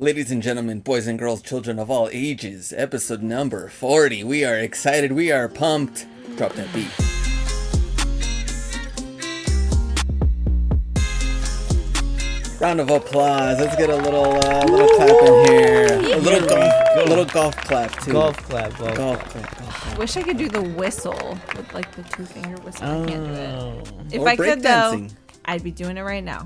Ladies and gentlemen, boys and girls, children of all ages, episode number 40. We are excited. We are pumped. Drop that beat. Round of applause. Let's get a little clap in here. A little golf clap too. Golf clap. Golf Wish I could do the whistle with like the 2-finger whistle. I can't do it. If Or I could though, breakdancing. I'd be doing it right now.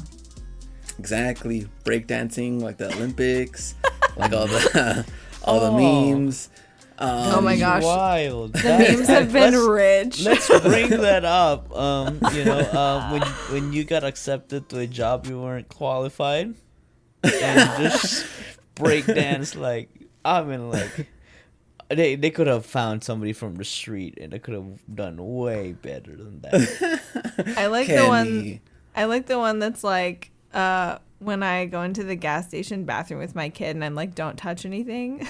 Exactly. Breakdancing like the Olympics, like all the memes. Oh my gosh. Wild. The memes have been rich. Let's bring that up. When you got accepted to a job you weren't qualified, and just break dance they could have found somebody from the street and they could have done way better than that. I like Kenny. the one that's like when I go into the gas station bathroom with my kid and I'm like, don't touch anything.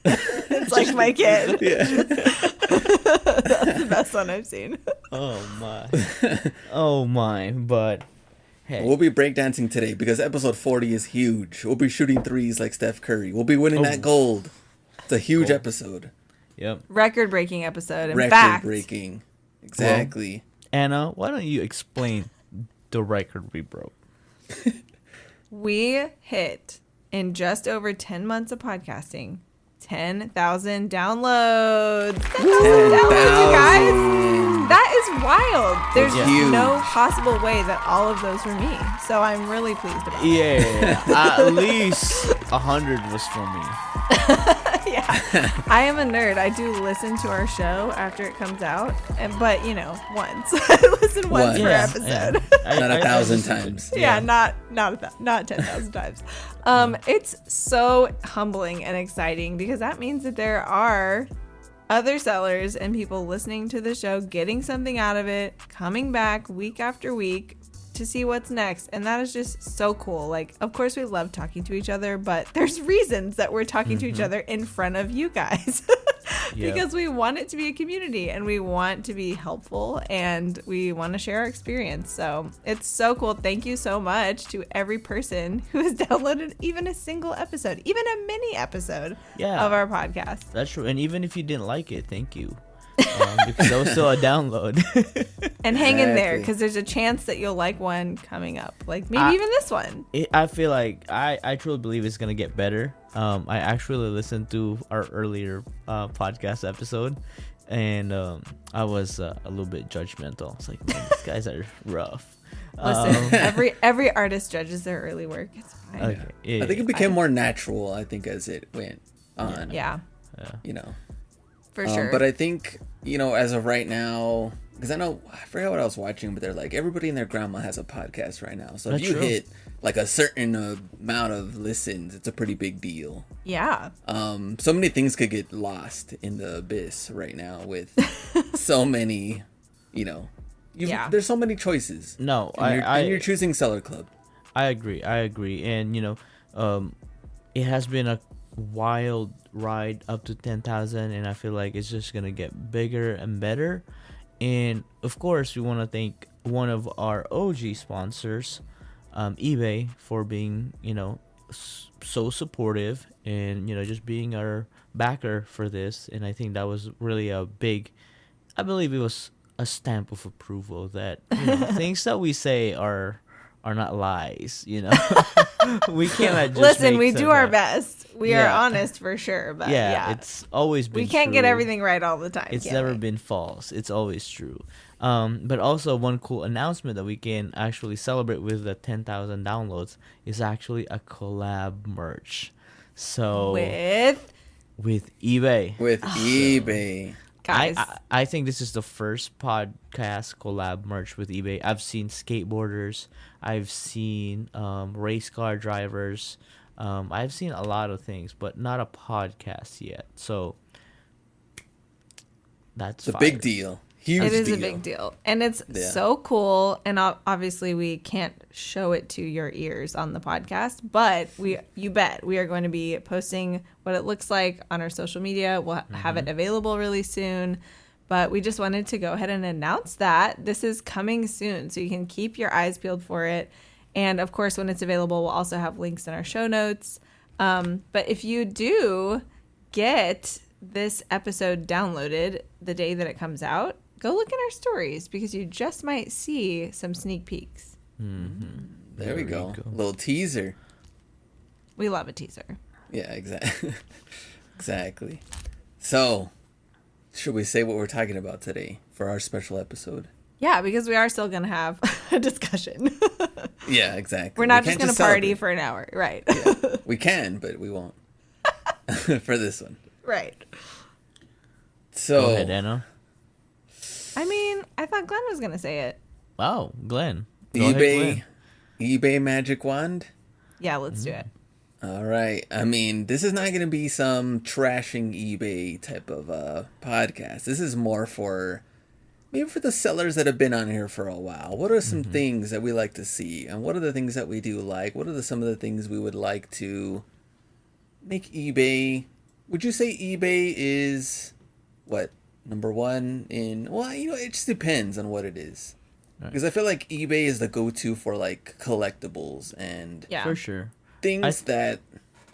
It's like my kid. Yeah. That's the best one I've seen. Oh my. But hey, We'll be breakdancing today because episode 40 is huge. We'll be shooting threes like Steph Curry. We'll be winning that gold. It's a huge episode. yep. Record-breaking episode. In Record fact, breaking. Exactly. Anna, why don't you explain the record we broke? we hit in just over 10 months of podcasting 10,000 downloads. 10,000 downloads, you guys. That is wild. There's huge. no possible way that all of those were me. So I'm really pleased about it. Yeah, at least 100 was for me. Yeah. I am a nerd. I do listen to our show after it comes out. But, once. I listen once per episode. Not 1,000 times. Yeah, not 10,000 times. It's so humbling and exciting because that means that there are other sellers and people listening to the show, getting something out of it, coming back week after week to see what's next. And that is just so cool. Like, of course we love talking to each other, but there's reasons that we're talking to each other in front of you guys. Because we want it to be a community and we want to be helpful and we want to share our experience. So it's so cool. Thank you so much to every person who has downloaded even a single episode, even a mini episode of our podcast. That's true. And even if you didn't like it, thank you. Because that was still a download. And hang in there because there's a chance that you'll like one coming up. Like maybe even this one. I feel like I truly believe it's going to get better. I actually listened to our earlier podcast episode and I was a little bit judgmental. It's like, man, these guys are rough. Listen, every artist judges their early work. It's fine. Okay. I think it became more natural, as it went on. Yeah. For sure. But I think, as of right now, because I forgot what I was watching, but they're like, everybody and their grandma has a podcast right now. So if you hit like a certain amount of listens, it's a pretty big deal. Yeah. So many things could get lost in the abyss right now with so many, there's so many choices. No, and you're choosing Seller Club. I agree. And, it has been a wild ride up to 10,000 and I feel like it's just gonna get bigger and better. And of course we want to thank one of our OG sponsors, eBay, for being so supportive and just being our backer for this. And I think that was really I believe it was a stamp of approval that things that we say are not lies. We cannot just listen. We do our best. We are honest for sure, but it's always been. We can't true. get everything right all the time. It's never been false. It's always true. But also one cool announcement that we can actually celebrate with the 10,000 downloads is actually a collab merch. So with eBay. With eBay. Guys. I think this is the first podcast collab merch with eBay. I've seen skateboarders. I've seen race car drivers. I've seen a lot of things, but not a podcast yet. So that's a big deal. Huge It is deal. a big deal. And it's so cool. And obviously we can't show it to your ears on the podcast, but you bet we are going to be posting what it looks like on our social media. We'll have it available really soon. But we just wanted to go ahead and announce that this is coming soon. So you can keep your eyes peeled for it. And of course, when it's available, we'll also have links in our show notes. But if you do get this episode downloaded the day that it comes out, go look at our stories because you just might see some sneak peeks. There we go. Little teaser. We love a teaser. Yeah, exactly. Exactly. So, should we say what we're talking about today for our special episode? Yeah, because we are still going to have a discussion. Yeah, exactly. We're not just going to party for an hour. Right. Yeah. We can, but we won't. For this one. Right. So, go ahead, Anna. I mean, I thought Glenn was going to say it. Wow, Glenn. eBay magic wand? Yeah, let's do it. All right. I mean, this is not going to be some trashing eBay type of podcast. This is more for maybe for the sellers that have been on here for a while. What are some things that we like to see? And what are the things that we do like? What are some of the things we would like to make eBay? Would you say eBay is what? Number one in, well, it just depends on what it is. Because I feel like eBay is the go-to for like collectibles and for sure things that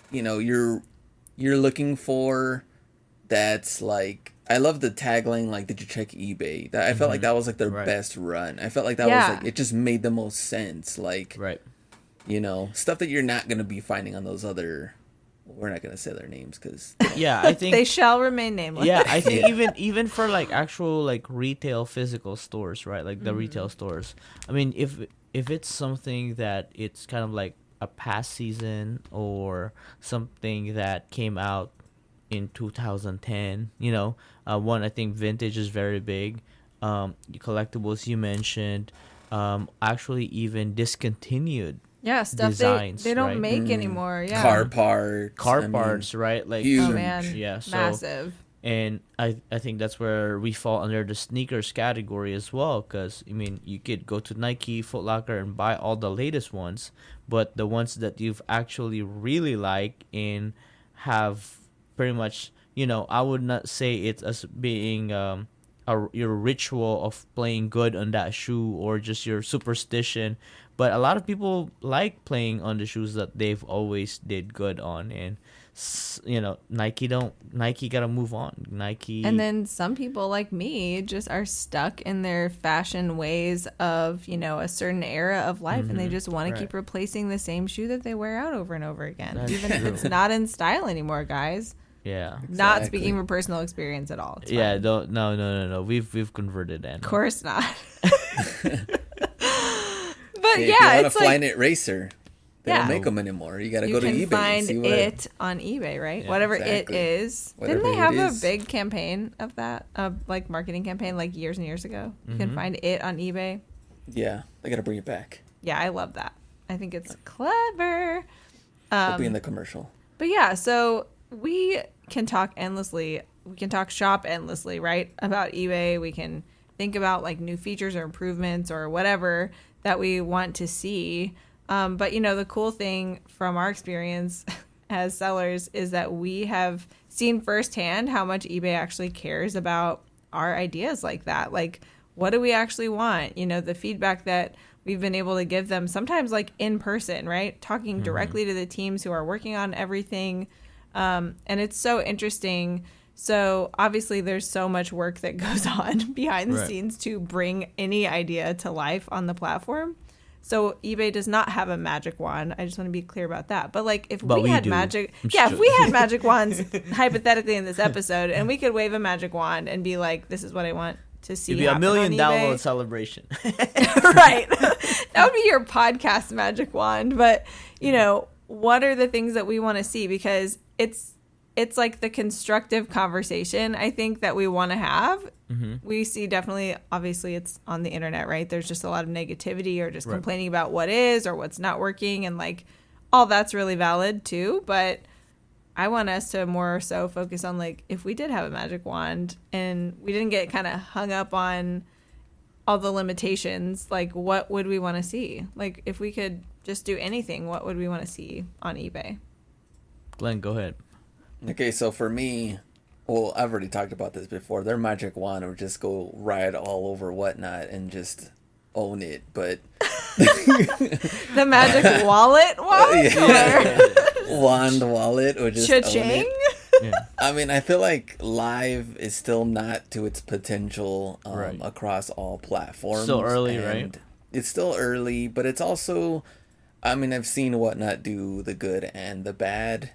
you're looking for. That's like, I love the tagline, like, did you check eBay? That I felt like that was like their best run. I felt like that was like, it just made the most sense. Like, stuff that you're not gonna be finding on those other. We're not gonna say their names because I think they shall remain nameless. Yeah, I think even for like actual like retail physical stores, right? Like the retail stores. I mean, if it's something that it's kind of like a past season or something that came out in 2010, one, I think vintage is very big. Collectibles you mentioned, actually even discontinued. Yeah, stuff designs, they don't make anymore. Yeah, car parts, right? Like huge. Oh man, yeah, so, massive. And I think that's where we fall under the sneakers category as well, because I mean you could go to Nike, Foot Locker, and buy all the latest ones, but the ones that you've actually really like and have pretty much, I would not say it's as being your ritual of playing good on that shoe or just your superstition. But a lot of people like playing on the shoes that they've always did good on, and Nike gotta move on. Nike. And then some people like me just are stuck in their fashion ways of a certain era of life, and they just want to keep replacing the same shoe that they wear out over and over again, even if it's not in style anymore, guys. Yeah. Exactly. Not speaking from personal experience at all. It's fine. No. We've converted that. Of course not. But if you want it's a Flyknit racer, they don't make them anymore. You got to go to eBay. You can find and see it on eBay, right? Yeah, Whatever exactly. it is. Whatever Didn't they have it a is. big campaign of that, like marketing campaign, like years and years ago? You can find it on eBay. Yeah, they got to bring it back. Yeah, I love that. I think it's clever. It'll be in the commercial. But yeah, so we can talk endlessly. We can talk shop endlessly, right? About eBay. We can think about like new features or improvements or whatever that we want to see. But the cool thing from our experience as sellers is that we have seen firsthand how much eBay actually cares about our ideas like that. Like, what do we actually want? The feedback that we've been able to give them, sometimes like in person, right? Talking directly to the teams who are working on everything. And it's so interesting. So obviously there's so much work that goes on behind the scenes to bring any idea to life on the platform. So eBay does not have a magic wand. I just want to be clear about that. But like if we had magic, if we had magic wands hypothetically in this episode, and we could wave a magic wand and be like, this is what I want to see. It'd be a million download eBay. Celebration. Right. That would be your podcast magic wand. But what are the things that we want to see? Because it's like the constructive conversation I think that we want to have. We see definitely, obviously it's on the internet, right? There's just a lot of negativity or just complaining about what is or what's not working. And like all that's really valid too. But I want us to more so focus on like, if we did have a magic wand and we didn't get kind of hung up on all the limitations, like what would we want to see? Like if we could just do anything, what would we want to see on eBay? Glenn, go ahead. Okay, so for me, well, I've already talked about this before. Their magic wand would just go ride all over whatnot and just own it. But the magic wallet wand? wand wallet or just own Cha-ching. it. Yeah. I mean, I feel like live is still not to its potential Right. across all platforms. Still early, and right? It's still early, but it's also, I mean, I've seen Whatnot do the good and the bad,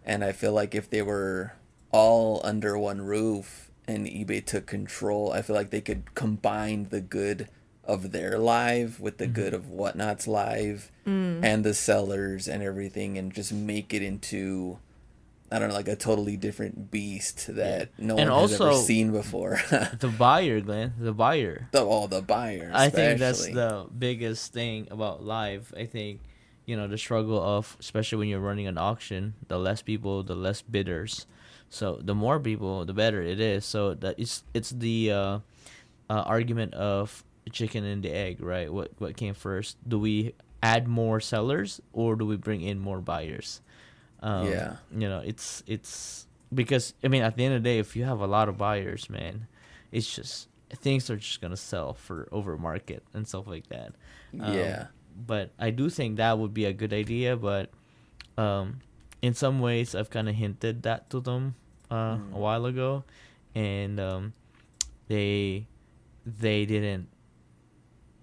and I feel like if they were all under one roof and eBay took control, I feel like they could combine the good of their live with the good of Whatnot's live and the sellers and everything, and just make it into, I don't know, like a totally different beast that no And one has ever also- seen before. The buyer, Glenn. The buyer. The buyer. I think that's especially. the biggest thing about live. I think, the struggle of, especially when you're running an auction, the less people, the less bidders. So the more people, the better it is. So that it's the argument of chicken and the egg, right? What came first? Do we add more sellers or do we bring in more buyers? Yeah. It's because, I mean, at the end of the day, if you have a lot of buyers, man, it's just things are just gonna sell for over market and stuff like that. Yeah. But I do think that would be a good idea. But in some ways, I've kind of hinted that to them a while ago, and they didn't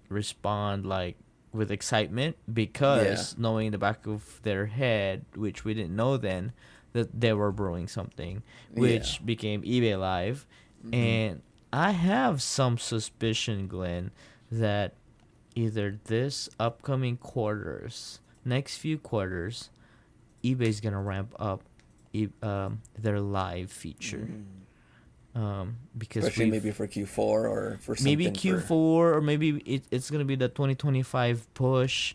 respond like with excitement, because knowing in the back of their head, which we didn't know then, that they were brewing something, which became eBay Live. And I have some suspicion, Glenn, that either this upcoming next few quarters, eBay's gonna ramp up their live feature. Because Especially maybe for Q4 or for something. maybe Q4 or maybe it's gonna be the 2025 push.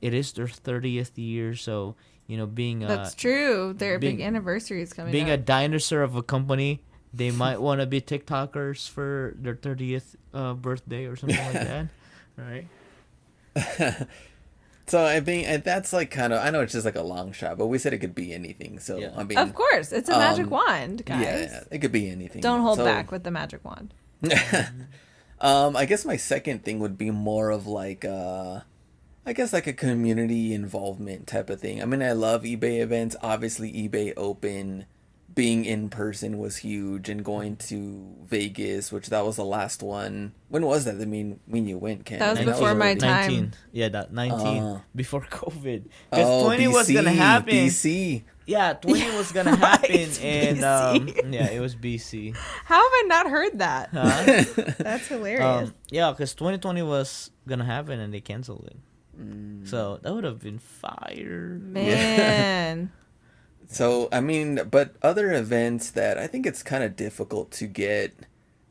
It is their 30th year, so being That's true. Their being- big anniversary is coming being a up. dinosaur of a company, they might want to be TikTokers for their 30th birthday or something like that, right? So I mean, that's like kind of, I know it's just like a long shot, but we said it could be anything. So Yeah. I mean, Of course, it's a magic wand, guys. yeah, it could be anything. Don't hold So, back with the magic wand. I guess my second thing would be more of like I guess like a community involvement type of thing. I mean, I love eBay events. Obviously, eBay Open being in person was huge, and going to Vegas, which that was the last one. When was that? I mean, when you went, Ken? That was I know before my already- time. 19. Yeah, that 19 Oh. before COVID. Because Oh, 20 was BC, gonna happen. BC. Yeah, 20 was gonna happen, Right, and BC. yeah, it was BC. How have I not heard that? Huh? That's hilarious. Yeah, because 2020 was gonna happen and they canceled it. So that would have been fire. Man. So, I mean, but other events that I think it's kind of difficult to get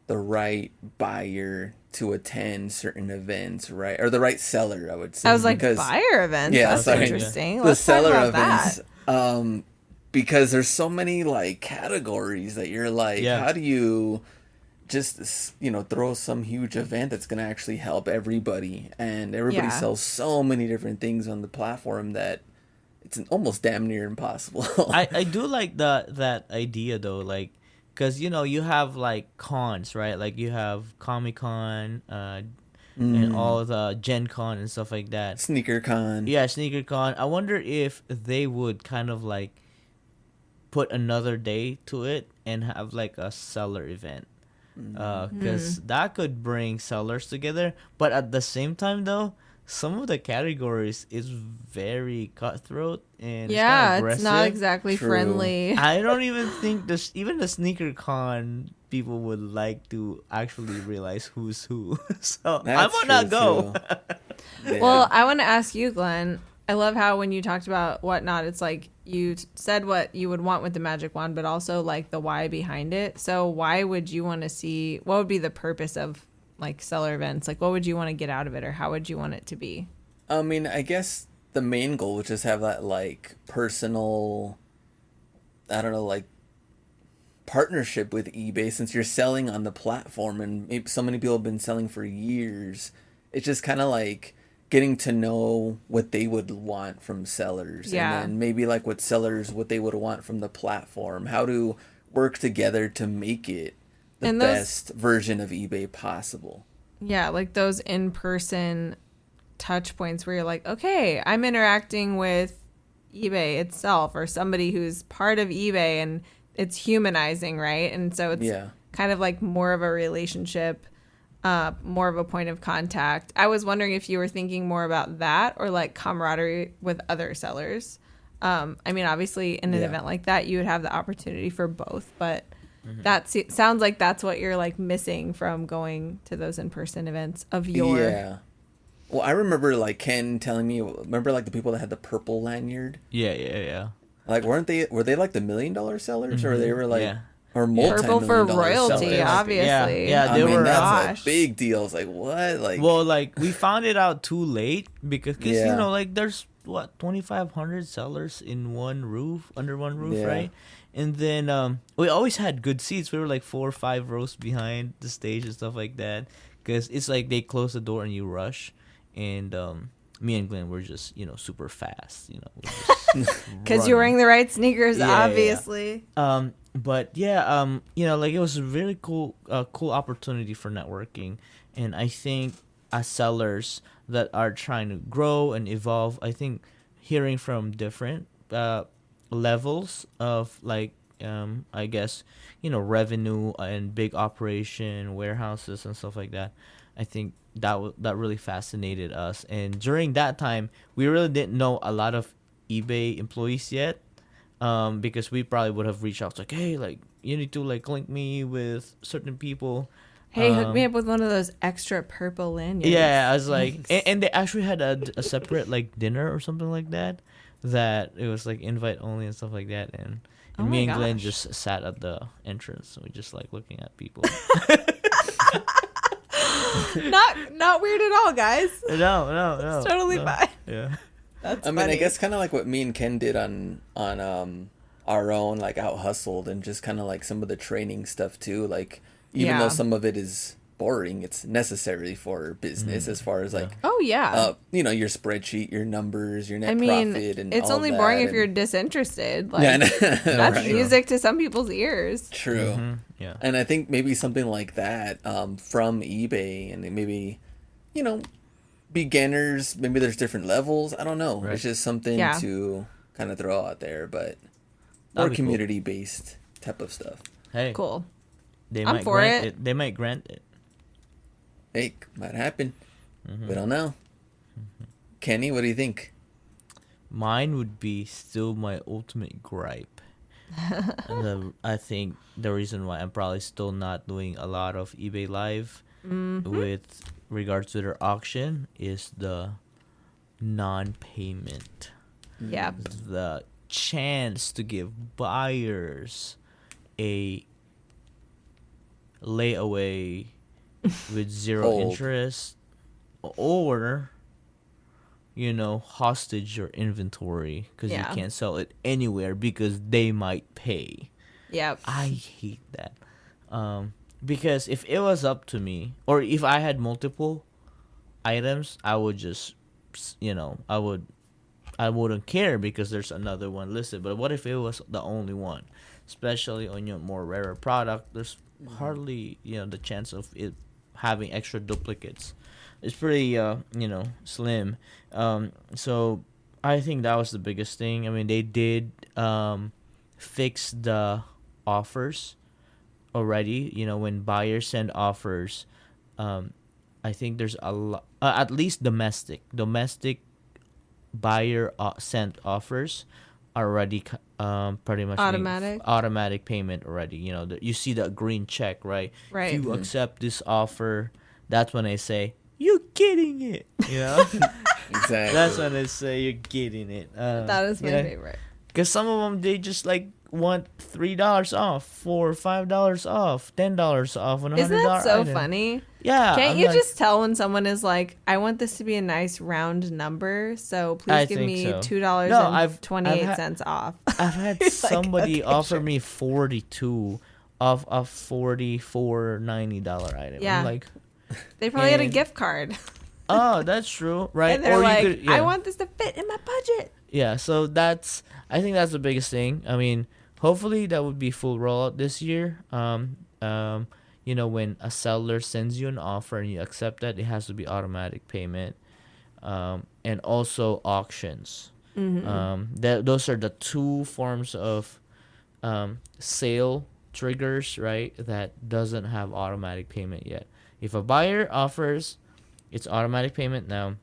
the right buyer to attend certain events, right? Or the right seller, I would say. I was like, because, buyer events? Yeah, That's sorry. interesting. the Let's talk seller about events. that. Because there's so many like categories that you're like, Yeah. how do you just throw some huge event that's gonna actually help everybody? And everybody Yeah. sells so many different things on the platform that it's almost damn near impossible. I do like that idea though, like, because you have like cons, right? Like you have Comic Con, and all the Gen Con and stuff like that. Sneaker Con. Yeah, Sneaker Con. I wonder if they would kind of like put another day to it and have like a seller event, because that could bring sellers together. But at the same time, though, some of the categories is very cutthroat and Yeah, it's, it's not exactly True. friendly. I don't even think even the Sneaker Con people would like to actually realize who's who. So I That's might not true, go. too. Yeah. Well, I want to ask you, Glenn. I love how when you talked about Whatnot, it's like you said what you would want with the magic wand, but also like the why behind it. So why would you want to see, what would be the purpose of like seller events? Like what would you want to get out of it, or how would you want it to be? I mean, I guess the main goal would just have that like personal, I don't know, like partnership with eBay, since you're selling on the platform and maybe so many people have been selling for years. It's just kind of like getting to know what they would want from sellers, Yeah. and then maybe like what sellers, what they would want from the platform, how to work together to make it the And those- best version of eBay possible. Yeah, like those in-person touch points where you're like, okay, I'm interacting with eBay itself or somebody who's part of eBay, and it's humanizing, right? And so it's kind of like more of a relationship, more of a point of contact. I was wondering if you were thinking more about that or like camaraderie with other sellers. I mean, obviously in an event like that, you would have the opportunity for both, but that sounds like that's what you're like missing from going to those in-person events of your. Yeah. Well, I remember like Ken telling me, remember like the people that had the purple lanyard? Yeah. Like, were they like the $1 million sellers, or they were like, or Purple for royalty, sellers? obviously. Yeah, they were. That's a big deal. It's like, what? Like, well, like we found it out too late because you know, like there's 2,500 sellers in one roof, under one roof, right? And then we always had good seats. We were like 4 or 5 rows behind the stage and stuff like that, because it's like they close the door and you rush. And me and Glenn were just, you know, super fast, you know, because you're wearing the right sneakers, obviously. But yeah, you know, like it was a really cool opportunity for networking. And I think as sellers that are trying to grow and evolve, I think hearing from different levels of like, I guess, you know, revenue and big operation, warehouses and stuff like that, I think that really fascinated us. And during that time, we really didn't know a lot of eBay employees yet, because we probably would have reached out like, hey, like you need to like link me with certain people. Hey, hook me up with one of those extra purple lanyards. Yeah, I was like, and they actually had a separate like dinner or something like that. That it was like invite only and stuff like that. And me and Glenn just sat at the entrance. And we just like looking at people. Not weird at all, guys. No. It's totally fine. Yeah. That's I mean, I guess kind of like what me and Ken did on our own, like Out Hustled, and just kind of like some of the training stuff too. Like, even though some of it is boring, it's necessary for business as far as like, you know, your spreadsheet, your numbers, your net profit, and it's all only that, boring if you're disinterested. Like, that's right. music to some people's ears. True. Yeah. And I think maybe something like that from eBay, and maybe, you know, beginners, maybe there's different levels. I don't know. Right. It's just something to kind of throw out there, but more community-based type of stuff. Hey, cool. They might grant it. They might grant it. Hey, might happen. We don't know. Kenny, what do you think? Mine would be still my ultimate gripe. I think the reason why I'm probably still not doing a lot of eBay Live with regards to their auction is the non-payment. Yep. The chance to give buyers a layaway with zero interest, or, you know, hostage your inventory because you can't sell it anywhere because they might pay. Yep. I hate that. Because if it was up to me, or if I had multiple items, I would just, you know, I wouldn't care because there's another one listed. But what if it was the only one? Especially on your more rarer product, there's hardly, you know, the chance of it having extra duplicates. It's pretty, you know, slim. So I think that was the biggest thing. I mean, they did fix the offers already. You know, when buyers send offers, I think there's a lot, at least domestic buyer sent offers are already pretty much automatic payment already. You know, you see the green check, right? Right. If you accept this offer, that's when I say you're getting it. You know, exactly. That's when I say you're getting it. That is my favorite. Because some of them, they just like want $3 off, $4, $5 off, $10 off on $100. Isn't that so item. funny? Yeah. Can't you just tell when someone is like, I want this to be a nice round number, so please give me $2.28 off. I've had somebody offer me 42 off a $44.90 item. Yeah. I'm like, they probably had a gift card. Oh, that's true, right? And they're like, I want this to fit in my budget. Yeah, so I think that's the biggest thing. I mean, hopefully that would be full rollout this year. You know, when a seller sends you an offer and you accept that, it has to be automatic payment. And also auctions. Those are the two forms of sale triggers, right? That doesn't have automatic payment yet. If a buyer offers, it's automatic payment now.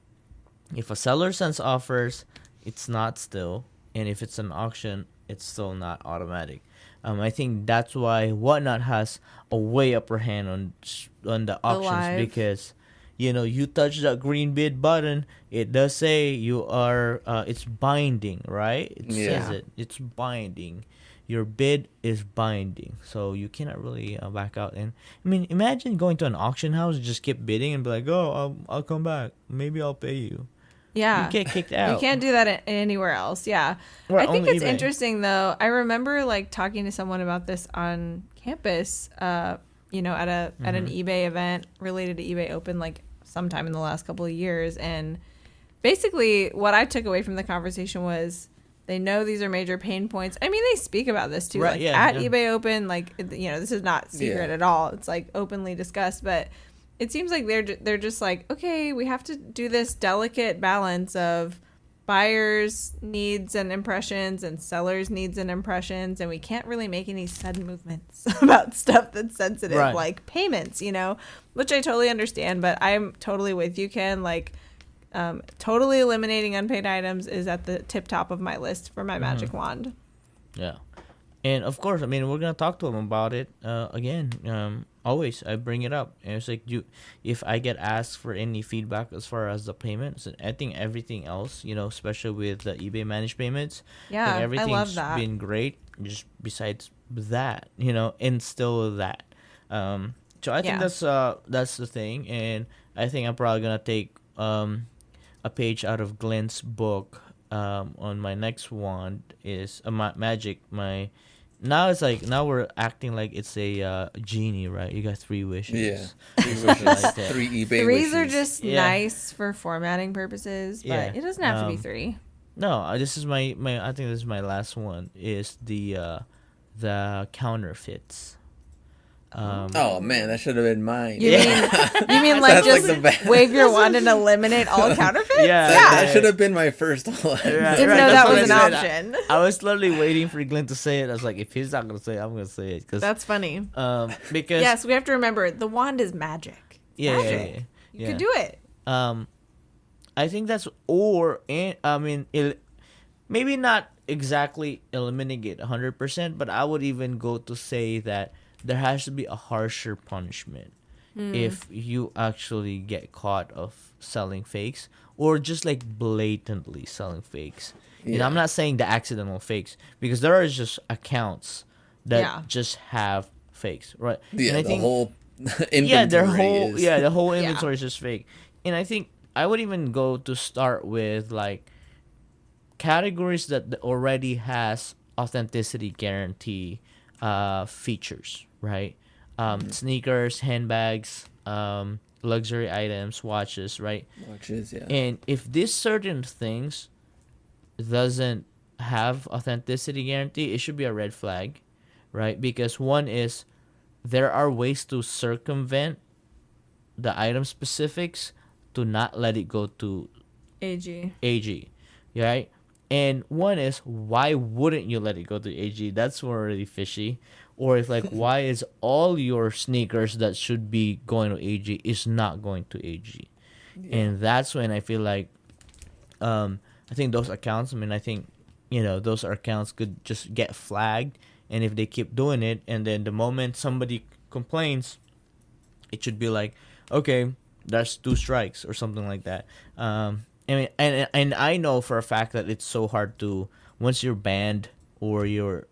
If a seller sends offers, it's not still. And if it's an auction, it's still not automatic. I think that's why Whatnot has a way upper hand on the auctions, because you touch that green bid button, it does say you are it's binding, right? It says it's binding. Your bid is binding, so you cannot really back out. And I mean, imagine going to an auction house and just keep bidding and be like, "Oh, I'll come back. Maybe I'll pay you." Yeah. You get kicked out. You can't do that anywhere else. Yeah. Or I think it's eBay. Interesting, though. I remember talking to someone about this on campus, at an eBay event related to eBay Open, sometime in the last couple of years. And basically what I took away from the conversation was they know these are major pain points. I mean, they speak about this too. Right, eBay Open, this is not secret at all. It's openly discussed, but it seems like they're just okay, we have to do this delicate balance of buyers' needs and impressions and sellers' needs and impressions, and we can't really make any sudden movements about stuff that's sensitive, right. like payments, which I totally understand. But I'm totally with you, Ken. Totally eliminating unpaid items is at the tip top of my list for my magic wand. Yeah. And of course, I mean, we're gonna talk to them about it again. Always, I bring it up. And it's if I get asked for any feedback as far as the payments, I think everything else, especially with the eBay managed payments, I everything's love that. been great. Just besides that, and still that. So I think that's the thing, and I think I'm probably gonna take a page out of Glenn's book. On my next wand is a magic. Now we're acting like it's a genie, right? You got 3 wishes. Yeah, 3 wishes. Like that. 3 eBay Threes wishes. are just nice for formatting purposes, but it doesn't have to be 3. No, this is my. I think this is my last one. Is the counterfeits. Oh man, that should have been mine. You mean just wave your wand and eliminate all counterfeits? Yeah. That should have been my first one. Didn't know that was an option. I was literally waiting for Glenn to say it. I was like, if he's not gonna say it, I'm gonna say it. That's funny. Because yes, we have to remember the wand is magic. Yeah. You could do it. I think that's maybe not exactly eliminating it 100%, but I would even go to say that there has to be a harsher punishment if you actually get caught of selling fakes, or just blatantly selling fakes. Yeah. I'm not saying the accidental fakes, because there are just accounts that just have fakes, right? Yeah, and I think, whole inventory the whole inventory is just fake. And I think I would even go to start with categories that already has authenticity guarantee features, right? Sneakers, handbags, luxury items, watches, right? Watches, yeah. And if these certain things doesn't have authenticity guarantee, it should be a red flag, right? Because one is there are ways to circumvent the item specifics to not let it go to AG, right? And one is, why wouldn't you let it go to AG? That's already fishy. Or if why is all your sneakers that should be going to AG is not going to AG? Yeah. And that's when I feel I think those accounts, those accounts could just get flagged. And if they keep doing it, and then the moment somebody complains, it should be okay, that's 2 strikes or something like that. And I know for a fact that it's so hard to, once you're banned or you're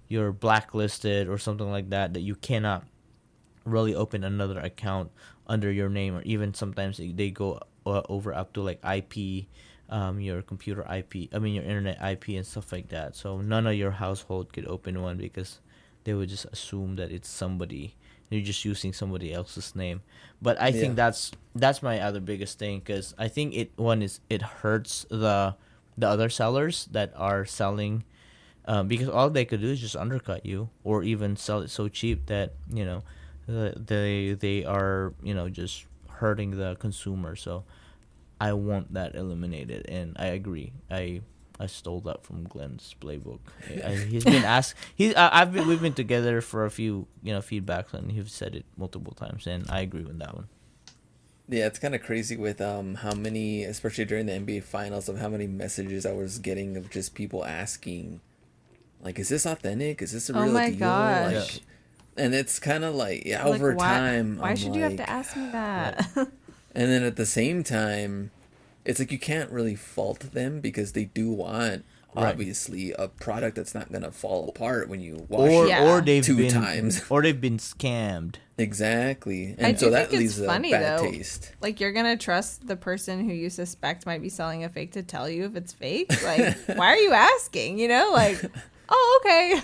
you're blacklisted or something like that you cannot really open another account under your name, or even sometimes they go over up to IP, your computer IP, your internet IP and stuff like that. So none of your household could open one because they would just assume that it's somebody. You're just using somebody else's name. But I think that's my other biggest thing, because I think it hurts the other sellers that are selling, because all they could do is just undercut you, or even sell it so cheap that they are just hurting the consumer. So I want that eliminated, and I agree. I stole that from Glenn's playbook. He's been asked. We've been together for a few feedbacks, and he's said it multiple times, and I agree with that one. Yeah, it's kind of crazy with how many, especially during the NBA Finals, of how many messages I was getting of just people asking, like, "Is this authentic? Is this a real my deal?" gosh. Like, and it's kind of like, over time. Why should you have to ask me that? And then at the same time, it's like you can't really fault them because they do want, obviously, a product that's not gonna fall apart when you wash it or they've two been times. Or they've been scammed. Exactly, I and do so that think leaves it's a funny, bad though. taste. Like, you're gonna trust the person who you suspect might be selling a fake to tell you if it's fake? Like, why are you asking? Like, oh, okay.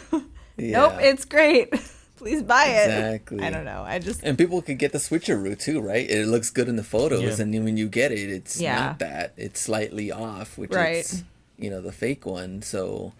Nope, it's great. Please buy it. Exactly. I don't know. And people could get the switcheroo too, right? It looks good in the photos, and then when you get it, it's not that. It's slightly off, which is the fake one. So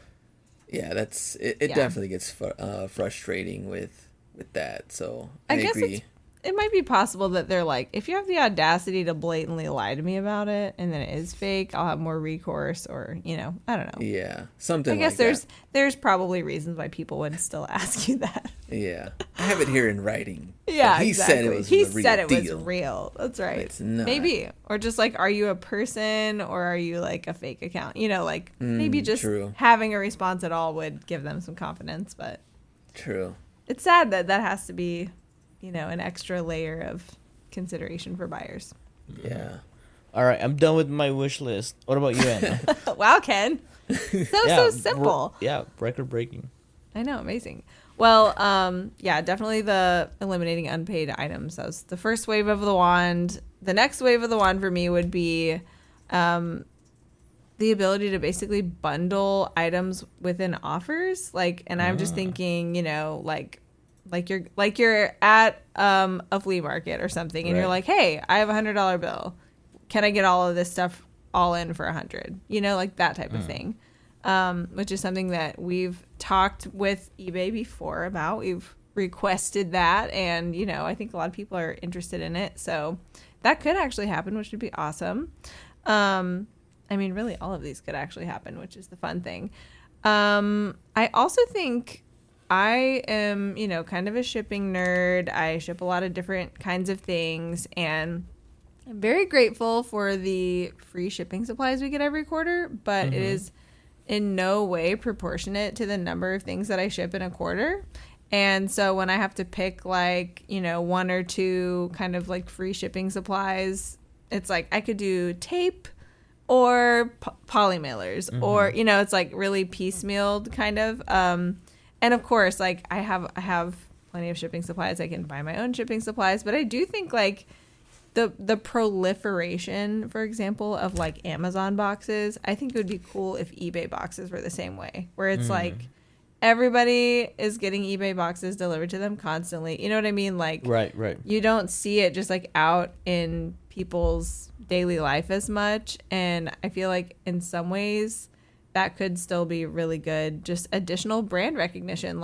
yeah, that's it. It definitely gets frustrating with that. So I guess agree. It might be possible that they're like, if you have the audacity to blatantly lie to me about it and then it is fake, I'll have more recourse, or I don't know. Yeah, something. I guess like there's probably reasons why people would still ask you that. Yeah, I have it here in writing. Yeah, he exactly. said it was. He the real said it deal. was real. That's right. It's not. Maybe, or just like, are you a person or are you like a fake account? Maybe just having a response at all would give them some confidence. But true. It's sad that has to be, an extra layer of consideration for buyers. Yeah. All right, I'm done with my wish list. What about you, Anna? Wow, Ken. So simple. Record breaking. I know, amazing. Well, definitely the eliminating unpaid items. That was the first wave of the wand. The next wave of the wand for me would be the ability to basically bundle items within offers. And I'm just thinking, like you're at a flea market or something, and you're like, hey, I have $100 bill. Can I get all of this stuff all in for $100? Like that type of thing. Which is something that we've talked with eBay before about. We've requested that, and I think a lot of people are interested in it. So that could actually happen, which would be awesome. Really, all of these could actually happen, which is the fun thing. I also think I am, kind of a shipping nerd. I ship a lot of different kinds of things, and I'm very grateful for the free shipping supplies we get every quarter, but it is in no way proportionate to the number of things that I ship in a quarter. And so when I have to pick one or two kind of free shipping supplies, it's like I could do tape or poly mailers, or it's really piecemealed kind of. And of course, I have plenty of shipping supplies. I can buy my own shipping supplies, but I do think the proliferation, for example, of Amazon boxes, I think it would be cool if eBay boxes were the same way, where it's everybody is getting eBay boxes delivered to them constantly. You know what I mean? Right. You don't see it just out in people's daily life as much. And I feel like in some ways that could still be really good. Just additional brand recognition.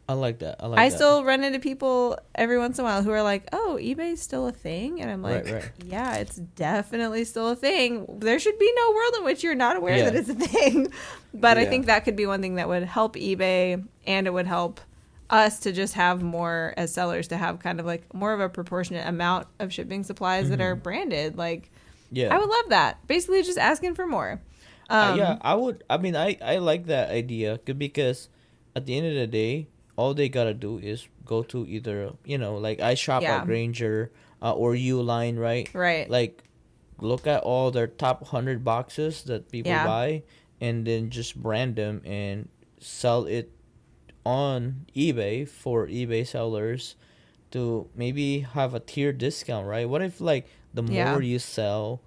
I like that. I still run into people every once in a while who are like, oh, eBay's still a thing? And I'm like, yeah, it's definitely still a thing. There should be no world in which you're not aware that it's a thing. But I think that could be one thing that would help eBay, and it would help us to just have more, as sellers, to have kind of more of a proportionate amount of shipping supplies that are branded. I would love that. Basically just asking for more. I would. I like that idea because at the end of the day, all they gotta do is go to either, I shop at Grainger or Uline, right? Right. Look at all their top 100 boxes that people buy, and then just brand them and sell it on eBay for eBay sellers to maybe have a tier discount, right? What if the more you sell,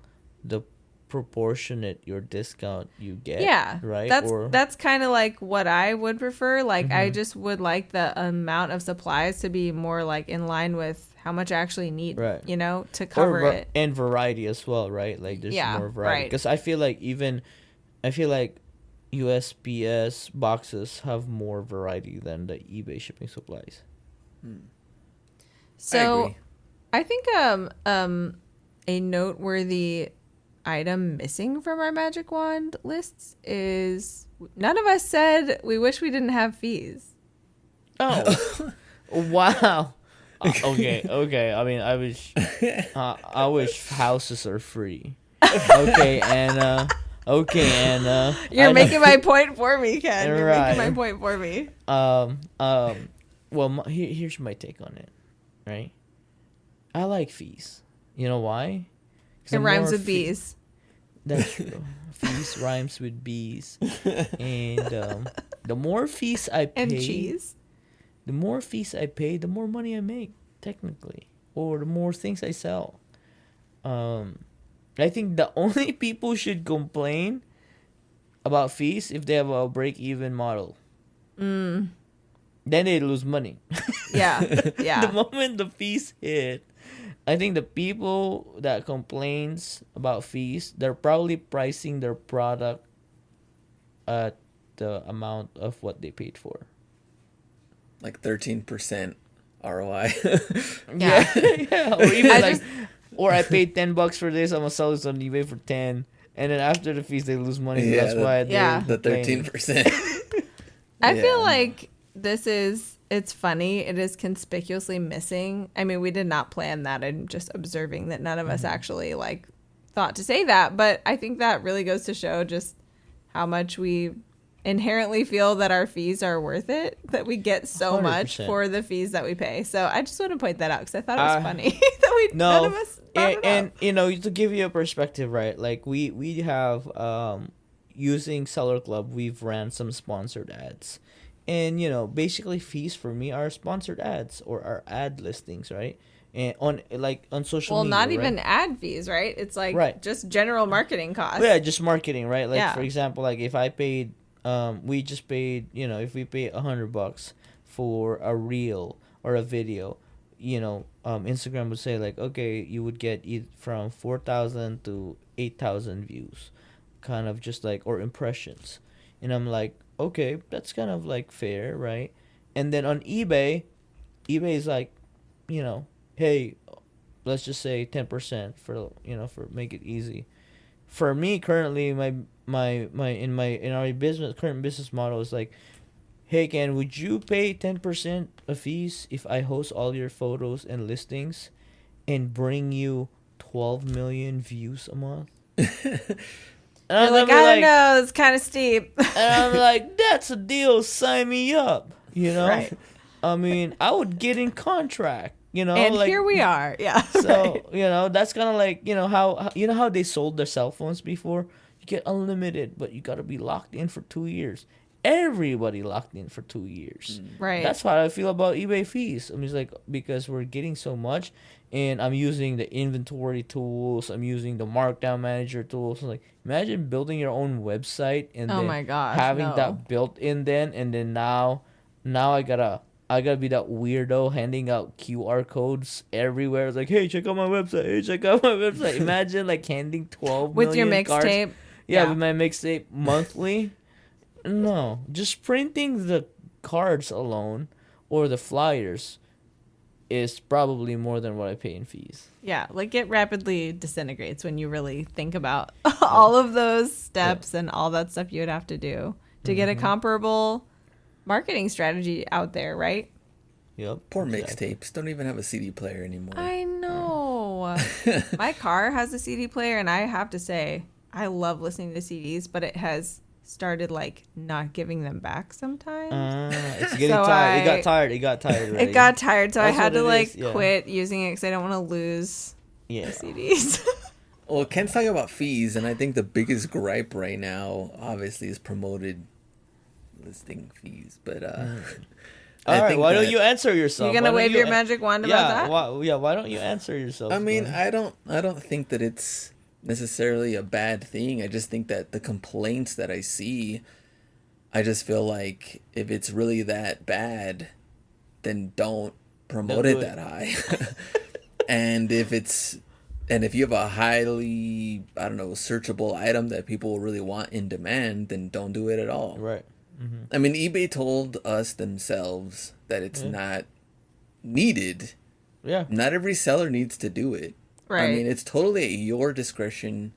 the proportionate your discount you get, right? That's kind of what I would prefer. I just would like the amount of supplies to be more in line with how much I actually need, to cover it, and variety as well, right? There's more variety, because I feel like USPS boxes have more variety than the eBay shipping supplies. So I think a noteworthy item missing from our Magic Wand lists is none of us said we wish we didn't have fees. Oh, wow. Okay. I mean, I wish houses are free. Okay, and you're making my point for me, Ken. You're right. making my point for me. Well, here's my take on it. Right, I like fees. You know why? It rhymes with bees. That's true. Fees rhymes with bees, and the more fees I pay, and cheese. The more fees I pay, the more money I make, technically, or the more things I sell. I think the only people should complain about fees if they have a break-even model. Then they lose money. Yeah. The moment the fees hit, I think the people that complains about fees, they're probably pricing their product at the amount of what they paid for. Like 13% ROI. Yeah. Or even or I paid $10 for this, I'm gonna sell this on eBay for 10, and then after the fees they lose money. Yeah, that's why the 13%. I feel like it's funny. It is conspicuously missing. I mean, we did not plan that. I'm just observing that none of us actually thought to say that, but I think that really goes to show just how much we inherently feel that our fees are worth it, that we get so 100%. Much for the fees that we pay. So I just want to point that out because I thought it was funny that none of us brought it up. And you know, to give you a perspective, right? Like we have using Seller Club, we've ran some sponsored ads, and you know, basically fees for me are sponsored ads or are ad listings, right? And on social media, not even ad fees, right? It's just general marketing costs. Yeah, just marketing, right? Like for example, like if I paid. We just paid, you know, if we pay $100 for a reel or a video, you know, Instagram would say like, okay, you would get from 4,000 to 8,000 views, kind of just like, or impressions. And I'm like, okay, that's kind of like fair, right? And then on eBay is like, you know, hey, let's just say 10% for, you know, for make it easy. For me currently, in our current business model is like, hey Ken, would you pay 10% of fees if I host all your photos and listings and bring you 12 million views a month? You're like, I don't know, it's kind of steep. And I'm like, that's a deal, sign me up, you know? Right. I mean, I would get in contract. You know, and here we are. Yeah. So, you know, that's kind of like, you know, how they sold their cell phones before? You get unlimited, but you got to be locked in for 2 years. Everybody locked in for 2 years. Right. That's how I feel about eBay fees. I mean, it's like, because we're getting so much, and I'm using the inventory tools, I'm using the markdown manager tools. So like, imagine building your own website and then my gosh, having that built in then, and then now I gotta be that weirdo handing out QR codes everywhere. It's like, hey, check out my website. Hey, check out my website. Imagine like handing 12 with million your mixtape. Yeah, with my mixtape monthly. No, just printing the cards alone or the flyers is probably more than what I pay in fees. Yeah, like it rapidly disintegrates when you really think about all of those steps and all that stuff you would have to do to get a comparable marketing strategy out there, right? Yep. Poor mixtapes don't even have a CD player anymore. I know. My car has a CD player, and I have to say, I love listening to CDs, but it has started like not giving them back sometimes. It's getting tired. It got tired. It got tired. Already. It got tired, so That's I had to like is, yeah. quit using it because I don't want to lose the CDs. Well, Ken's talking about fees, and I think the biggest gripe right now, obviously, is promoted listing fees. But all right, why don't you answer yourself? You're gonna wave your magic wand about that? Why don't you answer yourself? I mean, I don't think that it's necessarily a bad thing. I just think that the complaints that I see, I just feel like if it's really that bad, then don't promote it that high. And if you have a highly, I don't know, searchable item that people really want in demand, then don't do it at all. Right. Mm-hmm. I mean, eBay told us themselves that it's not needed. Yeah. Not every seller needs to do it. Right. I mean, it's totally at your discretion.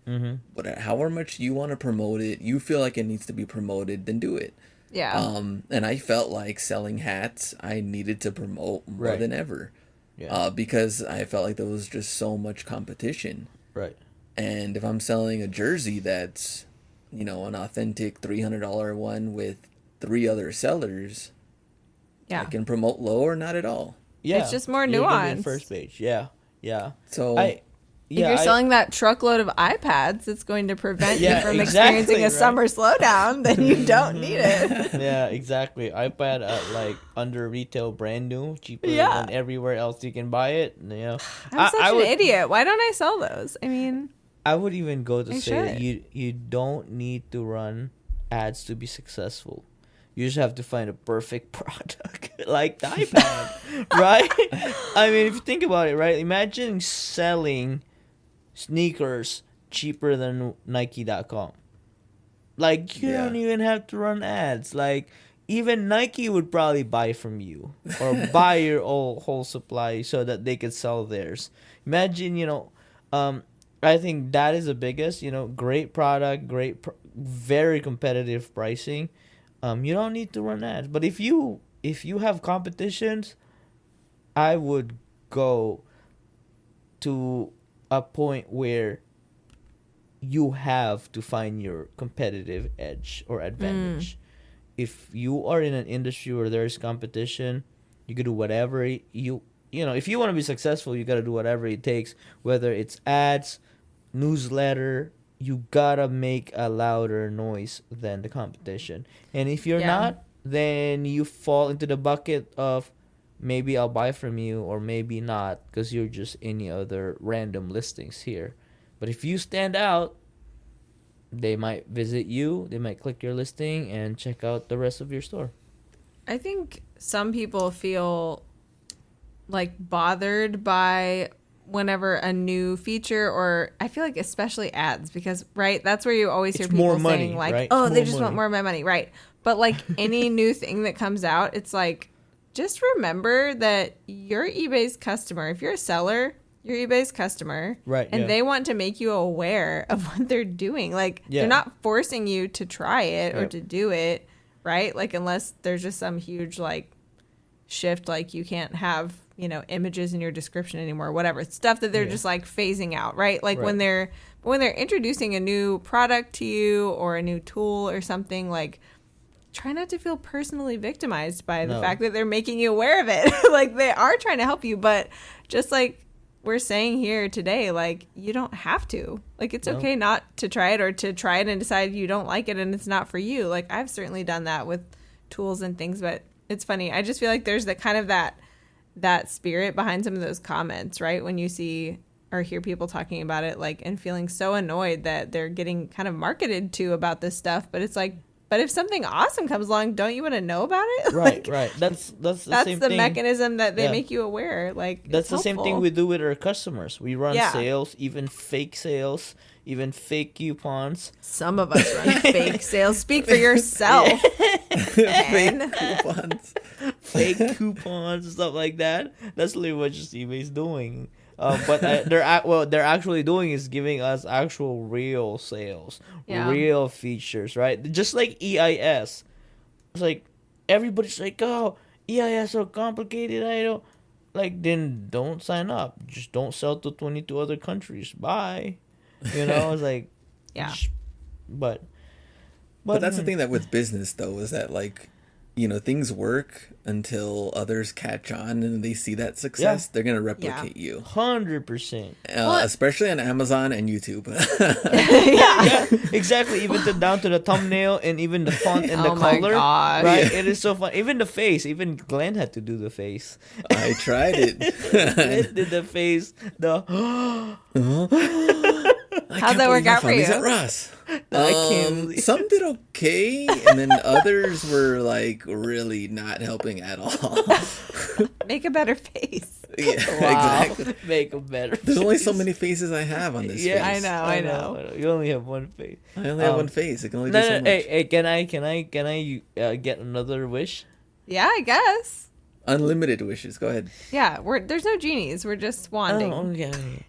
However much you want to promote it, you feel like it needs to be promoted, then do it. Yeah. And I felt like selling hats, I needed to promote more Right. than ever. Yeah. Because I felt like there was just so much competition. Right. And if I'm selling a jersey that's, an authentic $300 one with 3 other sellers, Yeah. I can promote low or not at all. Yeah. It's just more You're gonna be nuanced. first page. Yeah. Yeah. So If you're selling that truckload of iPads, it's going to prevent you Yeah, from exactly, experiencing a right. summer slowdown, then you don't need it. Yeah, exactly. iPad at like under retail, brand new, cheaper Yeah. than everywhere else you can buy it. I'm such an idiot. Why don't I sell those? I mean, I would even go to I say that should. you don't need to run ads to be successful. You just have to find a perfect product like the iPad, right? I mean, if you think about it, right? Imagine selling sneakers cheaper than Nike.com. Like, you don't even have to run ads. Like, even Nike would probably buy from you or buy your whole supply so that they could sell theirs. Imagine, I think that is the biggest, great product, very competitive pricing. You don't need to run ads. But if you have competitions, I would go to a point where you have to find your competitive edge or advantage. If you are in an industry where there's competition, you can do whatever if you want to be successful, you got to do whatever it takes, whether it's ads, newsletter, you gotta make a louder noise than the competition. And if you're not, then you fall into the bucket of maybe I'll buy from you or maybe not because you're just any other random listings here. But if you stand out, they might visit you, they might click your listing and check out the rest of your store. I think some people feel like bothered by whenever a new feature, or I feel like especially ads, because that's where you always hear It's people more money, saying like, right? oh, It's they more just money. want more of my money, right? But like any new thing that comes out, it's like, just remember that you're eBay's customer. If you're a seller, you're eBay's customer, Right, and yeah. they want to make you aware of what they're doing. Like Yeah. they're not forcing you to try it or Yep. to do it, right? Like unless there's just some huge like shift, like you can't have images in your description anymore, whatever stuff that they're just like phasing out, right? Like when they're introducing a new product to you or a new tool or something, like try not to feel personally victimized by the fact that they're making you aware of it. Like they are trying to help you, but just like we're saying here today, like you don't have to. Like it's okay not to try it, or to try it and decide you don't like it and it's not for you. Like I've certainly done that with tools and things, but it's funny. I just feel like there's that kind of that spirit behind some of those comments, right? When you see or hear people talking about it, like, and feeling so annoyed that they're getting kind of marketed to about this stuff. But it's like, but if something awesome comes along, don't you want to know about it? Right, Like, right. That's the same the thing. mechanism that they Yeah. make you aware. Like That's it's the same thing helpful. we do with our customers. We run Yeah. sales, even fake coupons. Some of us run fake sales. Speak for yourself. fake coupons. Fake coupons and stuff like that. That's literally what just eBay's doing. But they're actually doing is giving us actual real sales, Yeah. real features, right? Just like EIS. It's like everybody's like, oh, EIS so complicated. I don't then don't sign up. Just don't sell to 22 other countries. Bye. It's like, Yeah. But that's the thing that with business though is that like, things work until others catch on and they see that success. Yeah. They're gonna replicate you. 100%. Especially on Amazon and YouTube. Yeah, exactly. Even down to the thumbnail and even the font and the Oh my color. gosh. Right? It is so fun. Even the face. Even Glenn had to do the face. I tried it. Glenn did the face. How'd that work out for you? At Ross. I can't believe- Some did okay, and then others were like really not helping at all. Make a better face. Yeah, Wow. exactly. Make a better There's only so face. many faces I have on this Yeah, face. I know. You only have one face. I only have one face. I can only do No, so no, much. hey, can I get another wish? Yeah, I guess. Unlimited wishes. Go ahead. Yeah, there's no genies. We're just wanding. Oh, okay.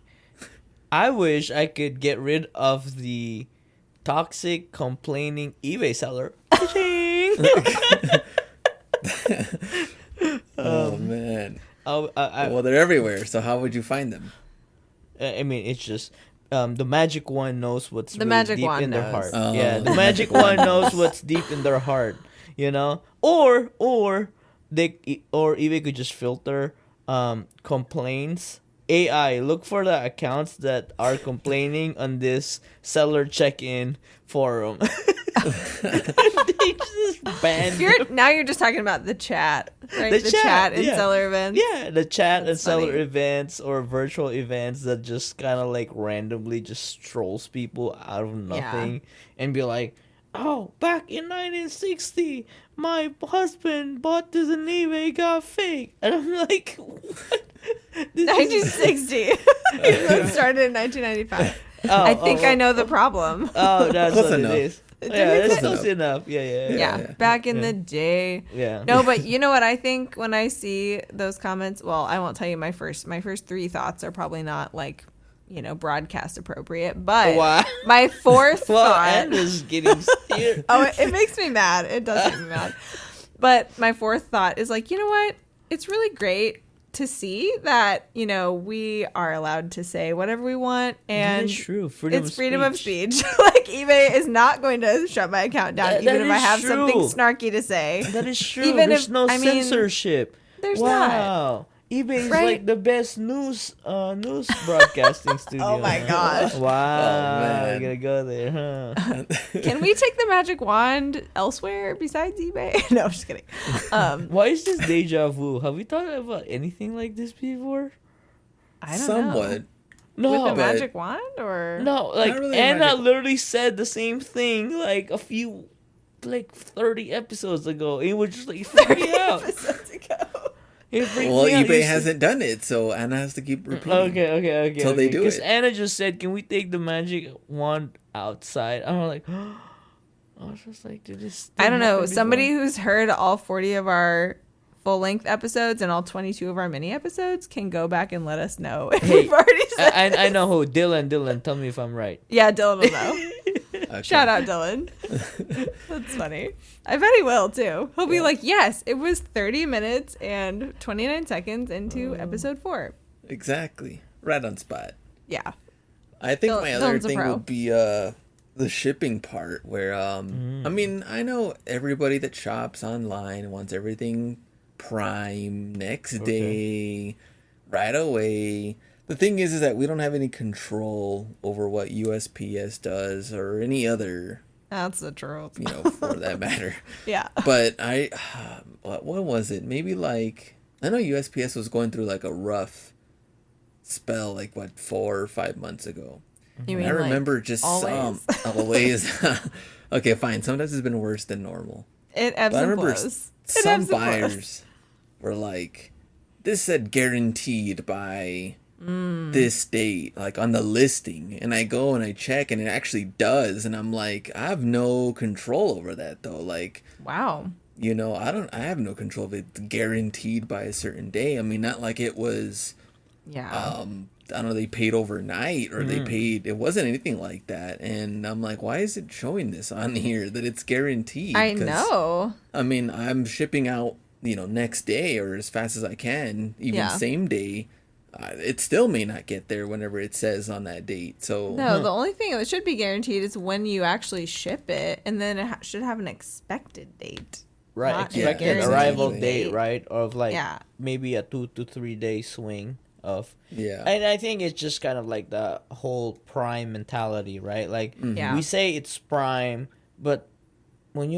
I wish I could get rid of the toxic, complaining eBay seller. Oh man. I Well, they're everywhere. So how would you find them? I mean, it's just the magic one knows what's The really magic deep wand in their knows. heart. Oh. Yeah, the magic one knows what's deep in their heart. You know, or eBay could just filter complaints. AI, look for the accounts that are complaining on this seller check-in forum. They just ban them. Now you're just talking about the chat, right? The chat, and yeah. seller events. Yeah, the chat and That's seller funny. events or virtual events that just kind of like randomly just trolls people out of nothing and be like, oh, back in 1960, my husband bought this on eBay, got fake. And I'm like, what? This is- 1960. It started in 1995. I think I know the problem. Oh, that's Close what enough. it is. It Yeah, makes it's sense. close enough. Yeah. Yeah, back in the day. Yeah. No, but you know what I think when I see those comments? Well, I won't tell you my first 3 thoughts are probably not like, broadcast appropriate, but Wow. my fourth Well, thought. Anna's getting steered. Oh, it makes me mad. It does make me mad. But my fourth thought is like, you know what? It's really great to see that, we are allowed to say whatever we want, and That is true. it's freedom of speech. Like, eBay is not going to shut my account down, That even if I is have something true. snarky to say. That is true. Even There's if- no I mean, censorship. There's not. Wow. eBay is Right? like the best news broadcasting studio. Oh my gosh. Wow. man. You're gonna go there, huh? Can we take the magic wand elsewhere besides eBay? No, I'm just kidding. Why is this deja vu? Have we thought about anything like this before? I don't Somewhat. know. No, With a but- magic wand, or no. Like Not really a Anna magic- literally said the same thing like 30 episodes ago. It was just like freak me out. episodes ago. It freaked Well, me out. eBay It's- hasn't done it, so Anna has to keep repeating. Okay. Till they do Because it. Anna just said, "Can we take the magic wand outside?" I'm like, I was just like, did this? I don't know. happen Somebody before? who's heard all 40 of our full-length episodes and all 22 of our mini episodes can go back and let us know if Hey, we've already said. I know who. Dylan, tell me if I'm right. Yeah, Dylan will know. Okay. Shout out, Dylan. That's funny. I bet he will too. He'll be like, "Yes, it was 30 minutes and 29 seconds into episode 4." Exactly. Right on spot. Yeah. I think Dylan- my other Dylan's a thing pro. would be the shipping part where I mean, I know everybody that shops online wants everything prime next day, right away. The thing is that we don't have any control over what USPS does or any other, That's the truth. for that matter. Yeah. But what was it? Maybe like, I know USPS was going through like a rough spell, like 4 or 5 months ago. You I mean, like, remember just always? always. Okay, fine. Sometimes it's been worse than normal. It ebbs But I and remember flows. It some ebbs and flows. buyers were like, this said guaranteed by this date, like on the listing. And I go and I check and it actually does. And I'm like, I have no control over that though. Like, Wow. I have no control of it guaranteed by a certain day. I mean, not like it was, Yeah. I don't know, they paid overnight or they paid, it wasn't anything like that. And I'm like, why is it showing this on here that it's guaranteed? I 'Cause, know. I mean, I'm shipping out, next day or as fast as I can, even Yeah. same day. It still may not get there whenever it says on that date. So No, the only thing that should be guaranteed is when you actually ship it, and then it should have an expected date. Right, Not a expected guaranteed arrival date. date, right? Of like Yeah. maybe a 2 to 3 day swing of. yeah. And I think it's just kind of like the whole prime mentality, right? Like Yeah. we say it's prime, but when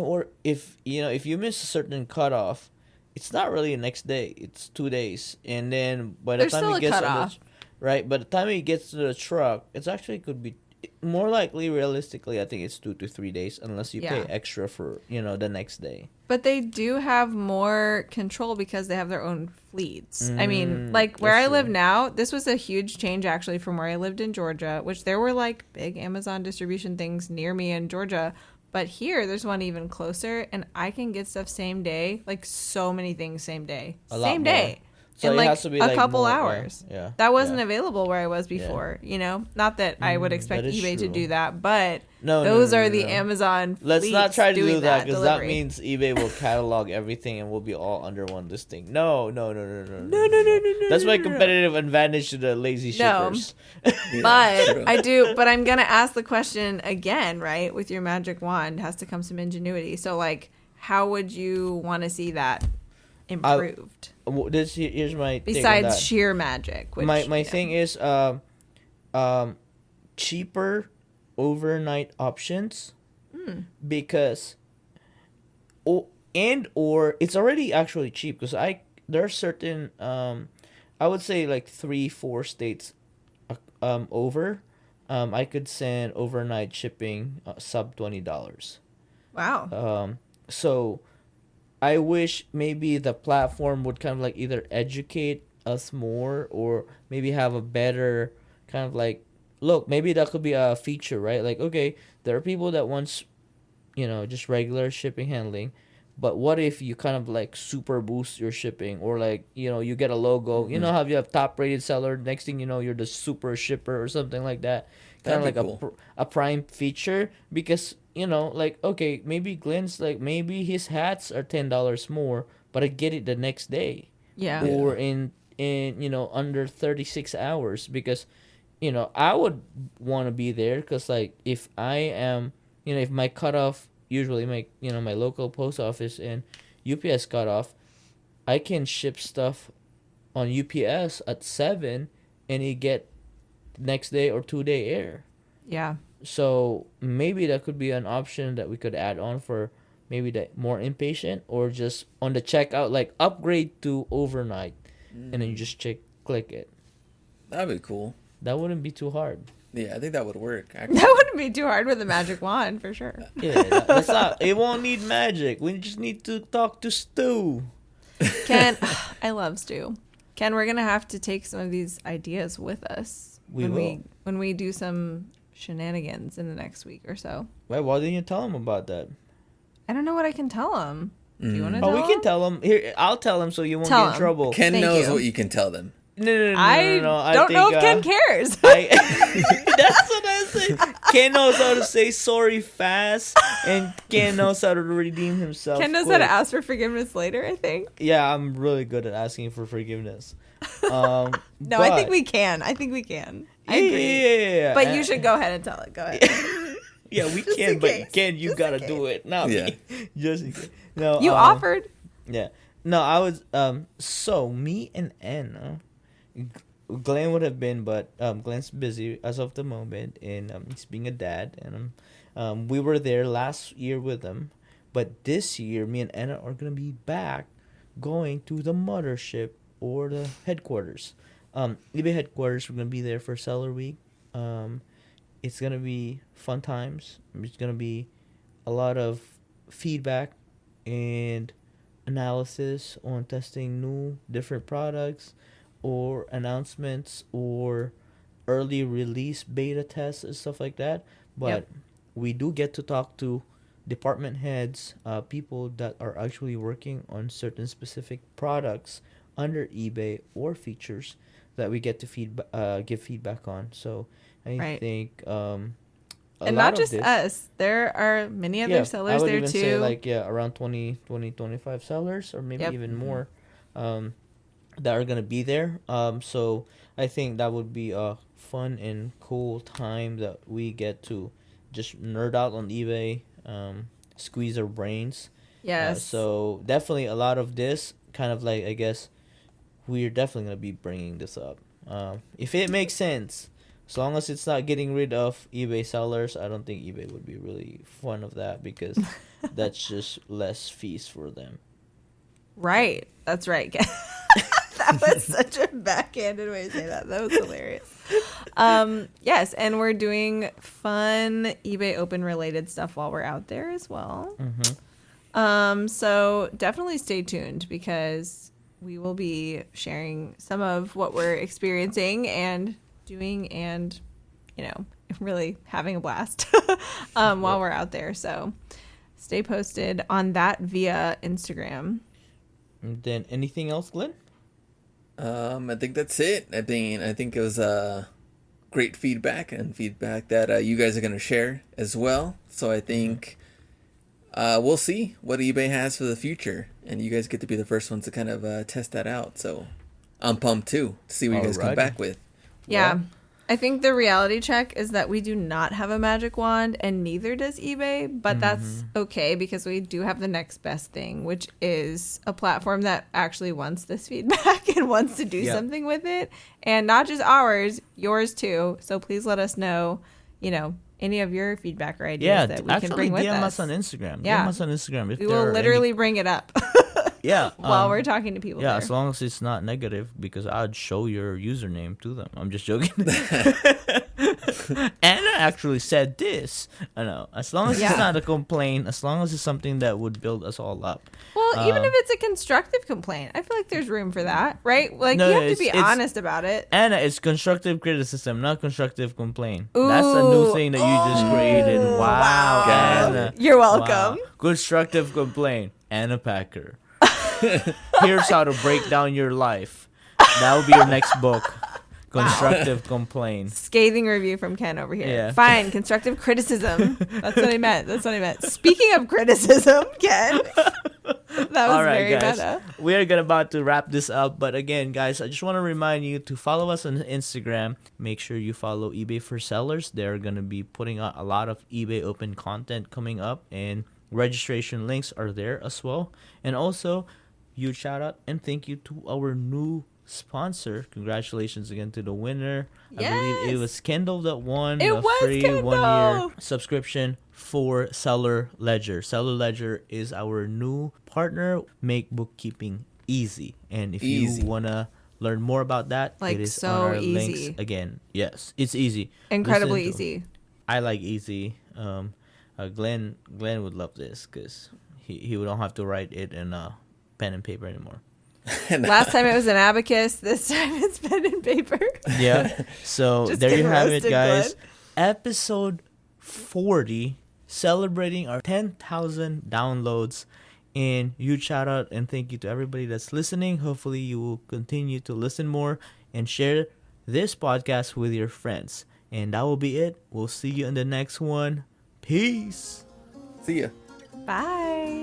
if you miss a certain cutoff, it's not really the next day. It's 2 days, and then by the There's time still it a gets on cutoff. right, by the time it gets to the truck, it's actually could be more likely. Realistically, I think it's 2 to 3 days, unless you pay Yeah. extra for the next day. But they do have more control because they have their own fleets. I mean, like where that's I live true. now, this was a huge change actually from where I lived in Georgia, which there were like big Amazon distribution things near me in Georgia. But here, there's one even closer, and I can get stuff same day, like so many things same day. A lot Same more. day. So in it like has to be a like couple more, hours. Yeah. That wasn't yeah. available where I was before, you know? Not that I would expect that is eBay to true. do that, but No, those no, are no, the no. Amazon Let's not fleets try to doing do that because that delivery. means eBay will catalog everything and we'll be all under one listing. No. No. That's my competitive advantage to the lazy No. shippers. Yeah, But true. but I'm gonna ask the question again, right? With your magic wand has to come some ingenuity. So like, how would you want to see that improved Here's my take on besides that. sheer magic? Which, My thing is cheaper overnight options because or it's already actually cheap because there are certain I would say like 3-4 states over I could send overnight shipping sub $20. wow. So I wish maybe the platform would kind of like either educate us more or maybe have a better kind of like look, maybe that could be a feature, right? Like, okay, there are people that wants, just regular shipping handling, but what if you kind of like super boost your shipping or like, you get a logo, how you have top rated seller, next thing you know, you're the super shipper or something like that. Kind of That'd like be cool. a prime feature because, like, okay, maybe Glenn's like, maybe his hats are $10 more, but I get it the next day Yeah. or in under 36 hours because I would want to be there because like if I am if my cutoff usually my local post office and UPS cutoff, I can ship stuff on UPS at 7 and it get next day or 2-day air. Yeah. So maybe that could be an option that we could add on for maybe the more impatient or just on the checkout like upgrade to overnight and then you just click it. That'd be cool. That wouldn't be too hard. Yeah, I think that would work. Actually. That wouldn't be too hard with a magic wand for sure. Yeah, that's not. It won't need magic. We just need to talk to Stu. Ken, I love Stu. Ken, we're gonna have to take some of these ideas with us when we do some shenanigans in the next week or so. Why didn't you tell him about that? I don't know what I can tell him. Do you want to? Oh, we can tell him. Here, I'll tell him so you won't Tell get in him. trouble. Ken Thank knows you. what you can tell them. No. I don't know if Ken cares. That's what I say. Ken knows how to say sorry fast, and Ken knows how to redeem himself. Ken knows how to ask for forgiveness later, I think. Yeah, I'm really good at asking for forgiveness. No, I think we can. I agree. Yeah. But you should go ahead and tell it. Go ahead. Yeah, we Just can, in but case. Ken, you Just gotta in do it, not Yeah. me. Just in case. No, You offered. Yeah. No, I was so me and Anna Glenn would have been, but Glenn's busy as of the moment and he's being a dad and we were there last year with him, but this year me and Anna are going to be back going to the mothership or the headquarters. eBay headquarters, we're going to be there for Seller Week. It's going to be fun times. It's going to be a lot of feedback and analysis on testing new different products or announcements or early release beta tests and stuff like that. But we do get to talk to department heads, people that are actually working on certain specific products under eBay or features that we get to give feedback on. So I think and not just us, there are many other sellers I would there even too. say like around 25 sellers or maybe even more that are gonna be there. So I think that would be a fun and cool time that we get to just nerd out on eBay, squeeze our brains. Yes. So definitely a lot of this kind of like, I guess we're definitely gonna be bringing this up. If it makes sense, as long as it's not getting rid of eBay sellers, I don't think eBay would be really fun of that because that's just less fees for them. Right. That's right. That was such a backhanded way to say that. That was hilarious. Yes, and we're doing fun eBay Open related stuff while we're out there as well. So definitely stay tuned because we will be sharing some of what we're experiencing and doing and, really having a blast while we're out there. So stay posted on that via Instagram. And then anything else, Glenn? I think that's it. I think it was great feedback and feedback that you guys are going to share as well. So I think we'll see what eBay has for the future, and you guys get to be the first ones to kind of test that out. So I'm pumped too to see what you guys come back with. Yeah. Well, I think the reality check is that we do not have a magic wand, and neither does eBay, but that's okay because we do have the next best thing, which is a platform that actually wants this feedback and wants to do something with it. And not just ours, yours too. So please let us know, any of your feedback or ideas that we can bring with DM us. us on Instagram. Yeah. DM us on Instagram. If We there will are literally bring it up while we're talking to people. Yeah, there. as long as it's not negative, because I'd show your username to them. I'm just joking. Anna actually said this. I know. As long as it's not a complaint, as long as it's something that would build us all up. Well, even if it's a constructive complaint, I feel like there's room for that, right? Like, you have to be honest about it. Anna, it's constructive criticism, not constructive complaint. That's a new thing that you just created. Wow, Anna. You're welcome. Wow. Constructive complaint. Anna Packer. Here's how to break down your life. That will be your next book. Constructive complaint. Scathing review from Ken over here. Yeah. Fine. Constructive criticism. That's what I meant. Speaking of criticism, Ken. That was very guys. meta. We are about to wrap this up. But again, guys, I just want to remind you to follow us on Instagram. Make sure you follow eBay for Sellers. They're going to be putting out a lot of eBay open content coming up. And registration links are there as well. And also, huge shout out and thank you to our new sponsor. Congratulations again to the winner. Yes. I believe it was Kendall that won It the was free Kendall. 1-year subscription for Seller Ledger. Seller Ledger is our new partner. Make bookkeeping easy. And if you want to learn more about that, Like, it is so on our easy. links again. Yes, it's easy. Incredibly Listen to- easy. I like easy. Glenn would love this because he would don't have to write it in pen and paper anymore. Last time it was an abacus. This time it's pen and paper. Yeah. So Just there you getting have it, roasted, guys. Glenn. Episode 40, celebrating our 10,000 downloads. And huge shout out and thank you to everybody that's listening. Hopefully you will continue to listen more and share this podcast with your friends. And that will be it. We'll see you in the next one. Peace. See ya. Bye.